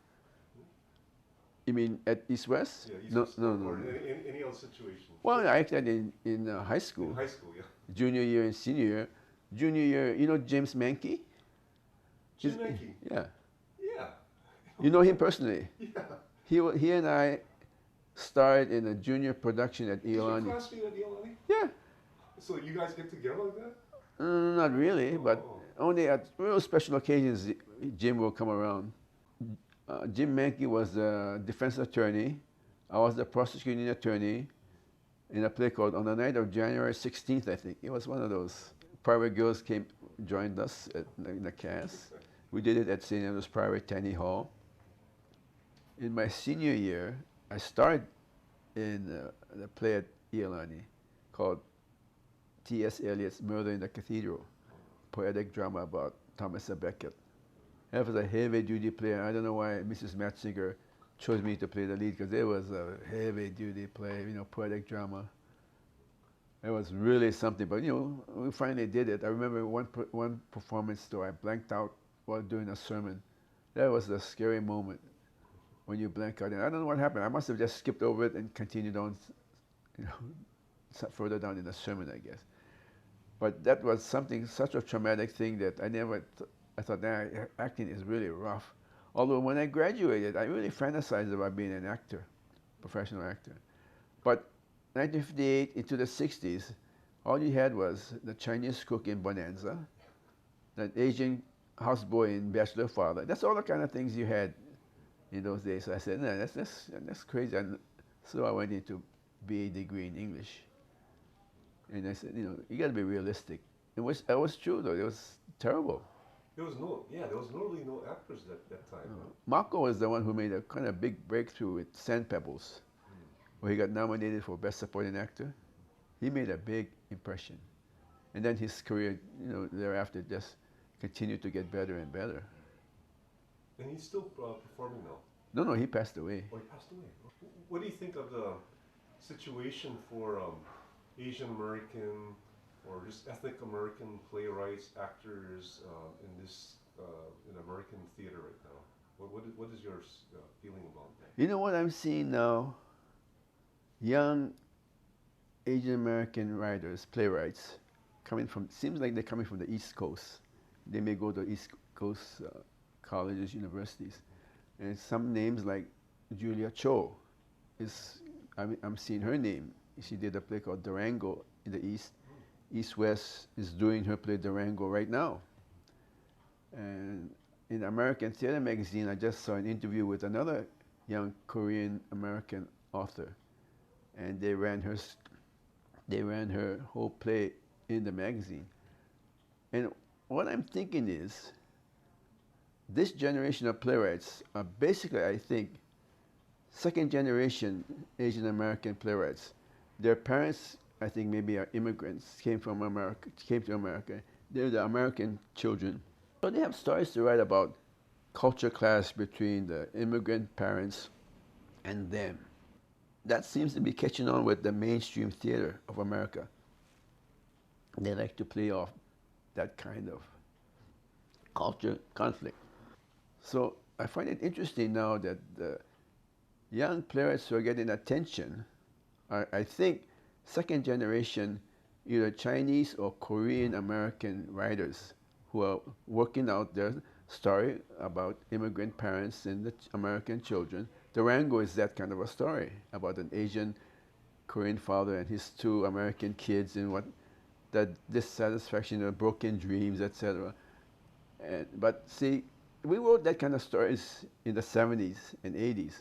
You mean at East West?
Yeah, East
No,
West,
no,
or
no.
in any other situation?
Well, I acted in high school.
In high school, yeah.
Junior year and senior year. Junior year, you know James Mankey?
Jim Mankey?
Yeah.
Yeah.
You know him personally?
Yeah.
He and I starred in a junior production at
Did you
Iolani.
classmate at Iolani?
Yeah.
So you guys get together like that?
Not really, but
Oh.
only at real special occasions Jim will come around. Jim Mankey was the defense attorney. I was the prosecuting attorney in a play called On the Night of January 16th, I think. It was one of those. Private girls joined us in the cast. We did it at St. Andrew's Private Tanny Hall. In my senior year, I starred in the play at Iolani called T.S. Eliot's Murder in the Cathedral, poetic drama about Thomas A. Becket. That was a heavy-duty play. I don't know why Mrs. Matzinger chose me to play the lead, because it was a heavy-duty play, poetic drama. It was really something, but we finally did it. I remember one performance though, I blanked out while doing a sermon. That was a scary moment when you blank out. And I don't know what happened. I must have just skipped over it and continued on, further down in the sermon, I guess. But that was such a traumatic thing that I thought, acting is really rough. Although when I graduated, I really fantasized about being an actor, professional actor. But 1958 into the 60s, all you had was the Chinese cook in Bonanza, the Asian houseboy in Bachelor Father. That's all the kind of things you had in those days. So I said, no, that's crazy. And so I went into BA degree in English. And I said, you got to be realistic. That was true, though. It was terrible.
There was really no actors at that time.
Marco was the one who made a kind of big breakthrough with Sand Pebbles, where he got nominated for Best Supporting Actor. He made a big impression. And then his career, thereafter just continued to get better and better.
And he's still performing now?
No, he passed away.
Oh, he passed away. What do you think of the situation for Asian American or just ethnic American playwrights, actors in American theater right now? What is your feeling about that?
You know what I'm seeing now? Young Asian American writers, playwrights, seems like they're coming from the East Coast. They may go to East Coast colleges, universities. And some names like Julia Cho, I'm seeing her name. She did a play called Durango in the East. East West is doing her play Durango right now. And in American Theater Magazine, I just saw an interview with another young Korean American author, and they ran her whole play in the magazine. And what I'm thinking is, this generation of playwrights are basically, I think, second generation Asian American playwrights. Their parents, I think, maybe are immigrants, came to America. They're the American children. So they have stories to write about culture clash between the immigrant parents and them. That seems to be catching on with the mainstream theater of America. They like to play off that kind of culture conflict. So I find it interesting now that the young playwrights who are getting attention are, I think, second generation, either Chinese or Korean American writers who are working out their story about immigrant parents and the American children. Durango is that kind of a story about an Asian Korean father and his two American kids and what that dissatisfaction, broken dreams, etc. But see, we wrote that kind of stories in the 70s and 80s.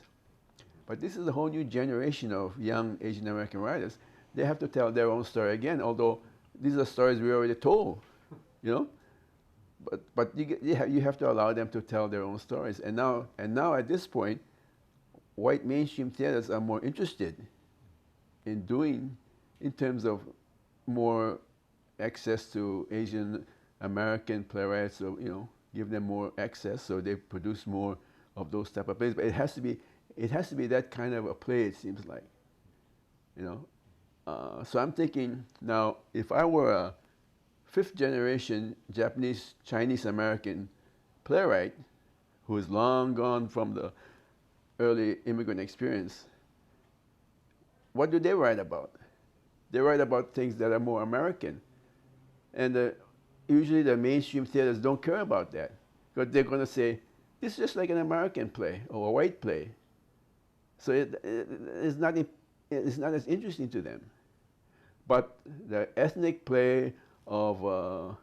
But this is a whole new generation of young Asian American writers. They have to tell their own story again, although these are stories we already told, but you have to allow them to tell their own stories. And now at this point, white mainstream theaters are more interested in doing, in terms of more access to Asian American playwrights, so give them more access, so they produce more of those type of plays. But it has to be that kind of a play. It seems like, so I'm thinking now, if I were a fifth generation Japanese Chinese American playwright who is long gone from the early immigrant experience, what do they write about? They write about things that are more American. And usually the mainstream theaters don't care about that, because they're going to say, this is just like an American play or a white play. So it's not as interesting to them. But the ethnic play of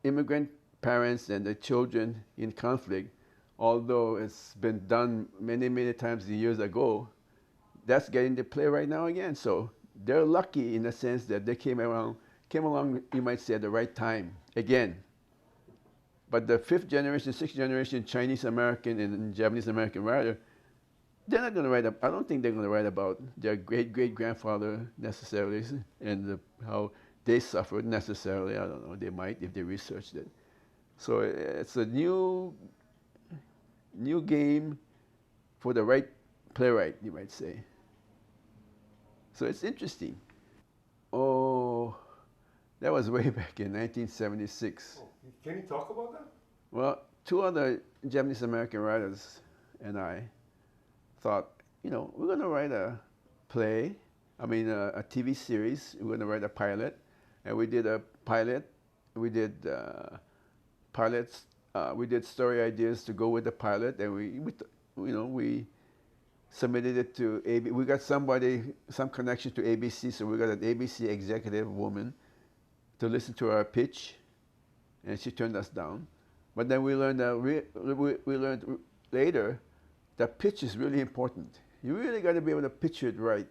immigrant parents and the children in conflict, although it's been done many, many times years ago, that's getting to play right now again. So they're lucky in the sense that they came along, you might say, at the right time again. But the fifth generation, sixth generation Chinese American and Japanese American writer, they're not going to write I don't think they're going to write about their great-great-grandfather necessarily and how they suffered necessarily. I don't know. They might if they researched it. So it's a new game for the right playwright, you might say. So it's interesting. Oh, that was way back in 1976.
Oh, can you talk about that?
Well, two other Japanese American writers and I thought, we're going to write a play, a TV series. We're going to write a pilot. And we did a pilot. We did pilots. We did story ideas to go with the pilot. And we submitted it to ABC. We got some connection to ABC. So we got an ABC executive woman to listen to our pitch. And she turned us down. But then we learned we learned later that pitch is really important. You really got to be able to pitch it right,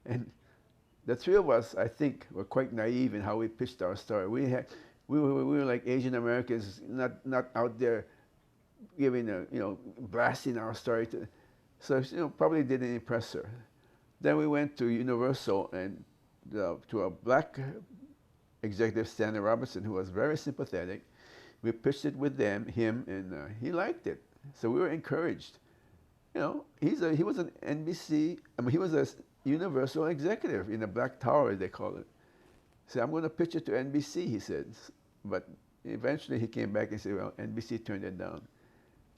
And the three of us, I think, were quite naive in how we pitched our story. We were like Asian Americans, not out there giving blasting our story so probably didn't impress her. Then we went to Universal and to a black executive, Stanley Robertson, who was very sympathetic. We pitched it with him, and he liked it. So we were encouraged. He was an NBC. He was a Universal executive in the Black Tower, they call it. So I'm going to pitch it to NBC, he said. But eventually he came back and said, well, NBC turned it down.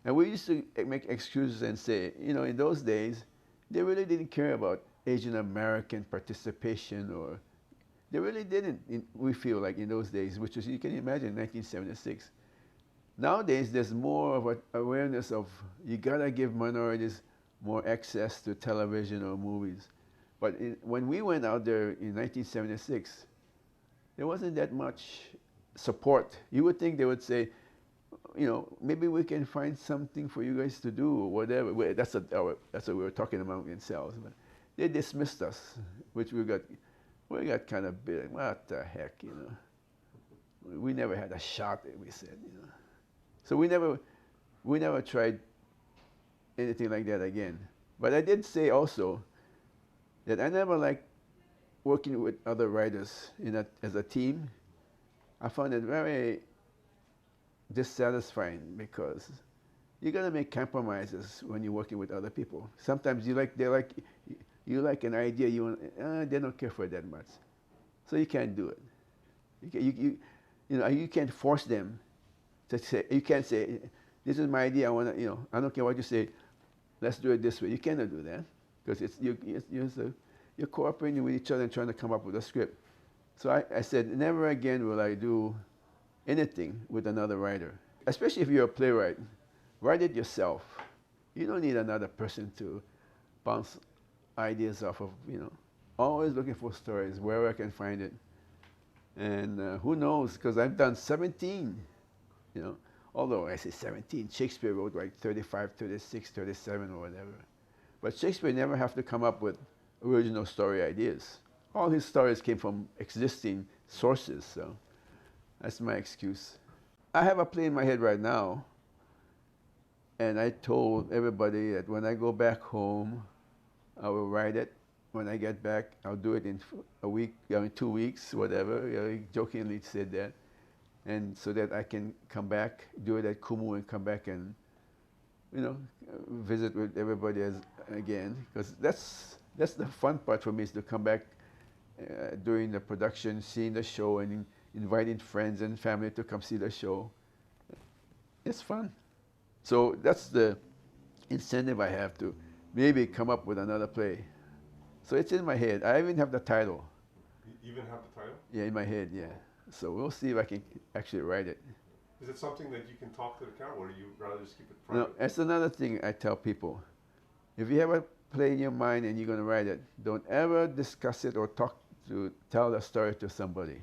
And we used to make excuses and say, in those days, they really didn't care about Asian American participation, or they really didn't. We feel like in those days, which is, you can imagine, 1976. Nowadays, there's more of an awareness of you gotta give minorities more access to television or movies. But when we went out there in 1976, there wasn't that much support. You would think they would say, maybe we can find something for you guys to do or whatever. That's what we were talking among themselves. But they dismissed us, which we got kind of bit. What the heck, We never had a shot, we said, So we never tried anything like that again. But I did say also that I never liked working with other writers as a team. I found it very dissatisfying because you got to make compromises when you're working with other people. Sometimes you like an idea, they don't care for it that much, so you can't do it. You can't force them to say. You can't say, "This is my idea. I don't care what you say. Let's do it this way." You cannot do that because you're cooperating with each other and trying to come up with a script. So I said, never again will I do anything with another writer, especially if you're a playwright. Write it yourself. You don't need another person to bounce ideas off of. Always looking for stories wherever I can find it. And who knows? Because I've done 17. Although I say 17, Shakespeare wrote like 35, 36, 37, or whatever. But Shakespeare never have to come up with original story ideas. All his stories came from existing sources. So That's my excuse. I have a play in my head right now, and I told everybody that when I go back home, I will write it. When I get back, I'll do it in a week, in 2 weeks, whatever. Jokingly said that, and so that I can come back, do it at Kumu, and come back and, visit with everybody again. Because that's the fun part for me, is to come back during the production, seeing the show, and inviting friends and family to come see the show. It's fun. So that's the incentive I have to maybe come up with another play. So it's in my head. I even have the title.
You even have the title?
Yeah, in my head, yeah. So we'll see if I can actually write it.
Is it something that you can talk to the camera, or do you rather just keep it private?
No, that's another thing I tell people. If you have a play in your mind and you're going to write it, don't ever discuss it or tell the story to somebody,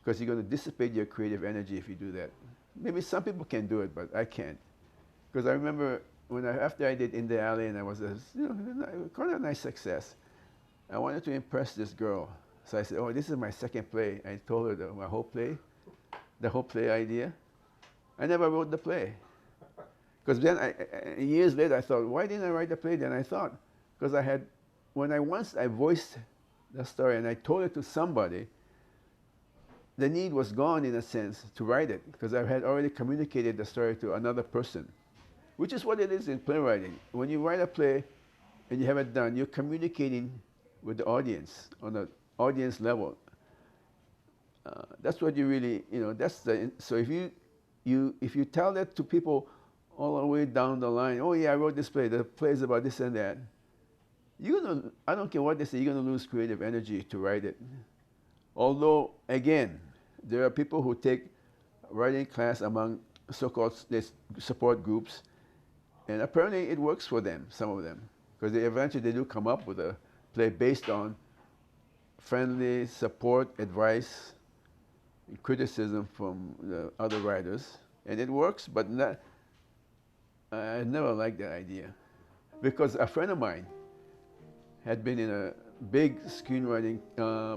because you're going to dissipate your creative energy if you do that. Maybe some people can do it, but I can't. Because I remember after I did In the Alley, and I was quite a nice success, I wanted to impress this girl. So I said, oh, this is my second play. I told her the whole play idea. I never wrote the play. Because then, years later, I thought, why didn't I write the play then? I thought, because once I voiced the story and I told it to somebody, the need was gone, in a sense, to write it, because I had already communicated the story to another person, which is what it is in playwriting. When you write a play and you have it done, you're communicating with the audience on an audience level. That's what you really, so if you tell that to people all the way down the line, oh yeah, I wrote this play, the play is about this and that, I don't care what they say, you're going to lose creative energy to write it. Although, again, there are people who take writing class among so-called support groups, and apparently it works for them, some of them, because eventually they do come up with a play based on friendly support, advice, and criticism from the other writers, and it works, but I never liked that idea, because a friend of mine had been in a big screenwriting,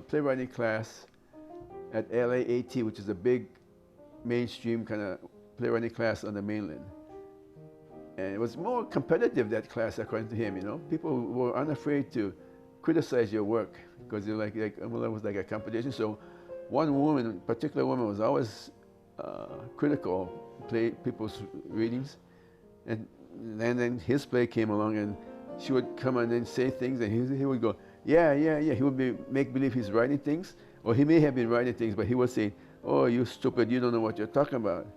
playwriting class at LAAT, which is a big mainstream kind of playwriting class on the mainland. And it was more competitive, that class, according to him, People were unafraid to criticize your work, because it was like a competition. So one particular woman was always critical of people's readings. And then his play came along, and she would come and then say things, and he would go, yeah. He would make believe he's writing things, or he may have been writing things, but he would say, oh, you stupid, you don't know what you're talking about.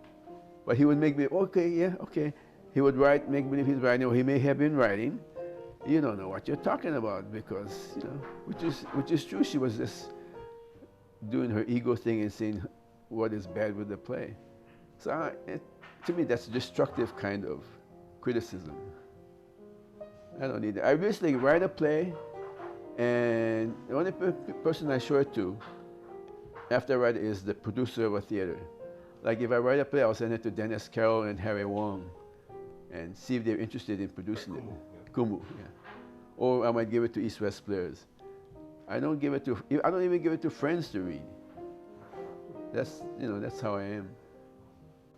But he would make believe, okay. He would make believe he's writing, or he may have been writing. You don't know what you're talking about, because, which is true. She was just doing her ego thing and saying what is bad with the play. So to me, that's a destructive kind of criticism. I don't need that. I basically write a play, and the only person I show it to after I write it is the producer of a theater. Like if I write a play, I'll send it to Dennis Carroll and Harry Wong and see if they're interested in producing it. Kumu, yeah. Or I might give it to East West Players. I don't even give it to friends to read. That's how I am.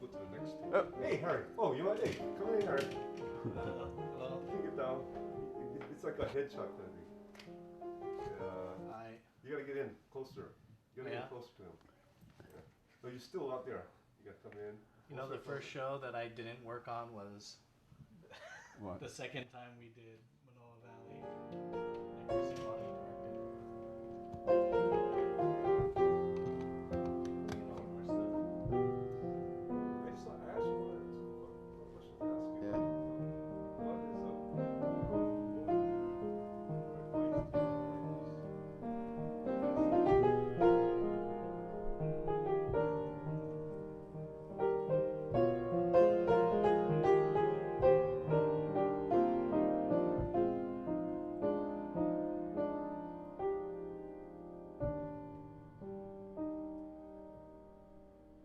Go to the next. Hey, Harry. Oh, you want? Hey, come in, Harry. Take it down. It's like a headshot kind of thing. You gotta get in closer. You gotta get closer to him. Yeah. No, you're still out there. You gotta come in.
The first show that I didn't work on was
What?
the second time we did Manoa Valley.